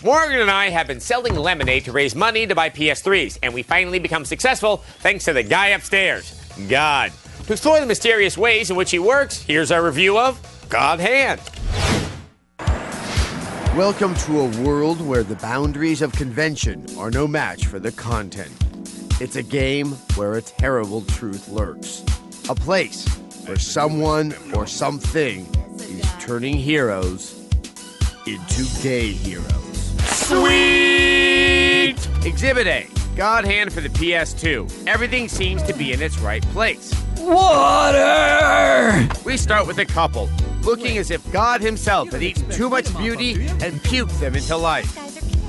Morgan and I have been selling lemonade to raise money to buy PS3s, and we finally become successful thanks to the guy upstairs, God. To explore the mysterious ways in which he works, here's our review of God Hand. Welcome to a world where the boundaries of convention are no match for the content. It's a game where a terrible truth lurks. A place where someone or something is turning heroes into gay heroes. Sweet! Exhibit A, God Hand for the PS2. Everything seems to be in its right place. Water! We start with a couple, looking as if God himself had eaten too much beauty and puked them into life.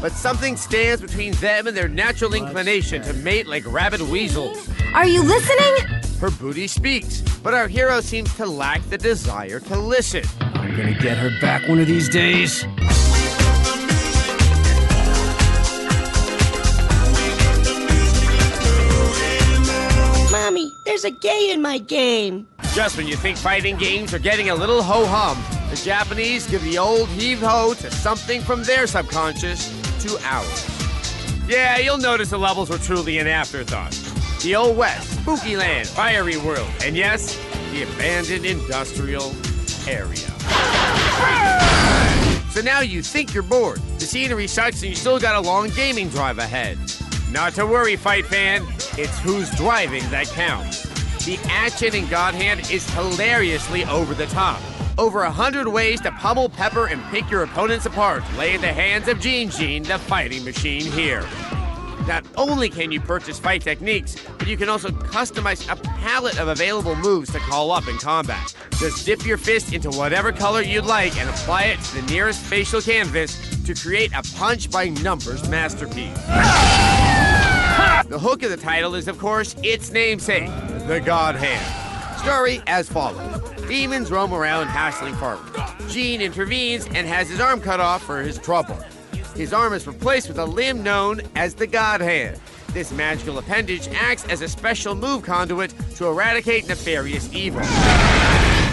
But something stands between them and their natural inclination to mate like rabid weasels. Are you listening? Her booty speaks, but our hero seems to lack the desire to listen. I'm gonna get her back one of these days. Mommy, there's a gay in my game. Just when you think fighting games are getting a little ho-hum, the Japanese give the old heave-ho to something from their subconscious to ours. Yeah, you'll notice the levels were truly an afterthought. The Old West, Spooky Land, Fiery World, and yes, the abandoned industrial area. So now you think you're bored. The scenery sucks and you still got a long gaming drive ahead. Not to worry, fight fan. It's who's driving that counts. The action in God Hand is hilariously over the top. Over 100 ways to pummel, pepper, and pick your opponents apart lay in the hands of Gene, the fighting machine here. Not only can you purchase fight techniques, but you can also customize a palette of available moves to call up in combat. Just dip your fist into whatever color you'd like and apply it to the nearest facial canvas to create a punch-by-numbers masterpiece. The hook of the title is, of course, its namesake, the God Hand. Story as follows. Demons roam around hassling farmers. Gene intervenes and has his arm cut off for his trouble. His arm is replaced with a limb known as the God Hand. This magical appendage acts as a special move conduit to eradicate nefarious evil.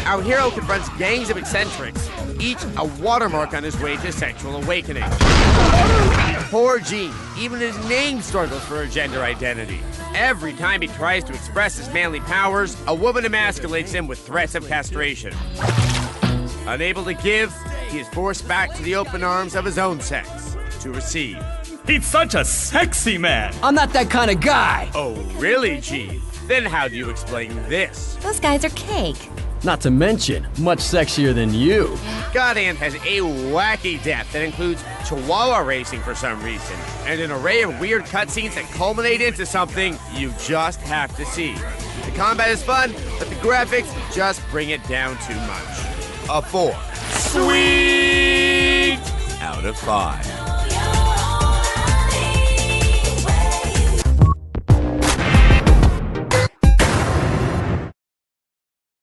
Our hero confronts gangs of eccentrics, each a watermark on his way to sexual awakening. Poor Gene, even his name struggles for a gender identity. Every time he tries to express his manly powers, a woman emasculates him with threats of castration. Unable to give, he is forced back to the open arms of his own sex to receive. He's such a sexy man. I'm not that kind of guy. Oh, really, Gene? Then how do you explain this? Those guys are cake. Not to mention, much sexier than you. God Hand has a wacky depth that includes chihuahua racing for some reason, and an array of weird cutscenes that culminate into something you just have to see. The combat is fun, but the graphics just bring it down too much. A 4. Sweet! Out of 5.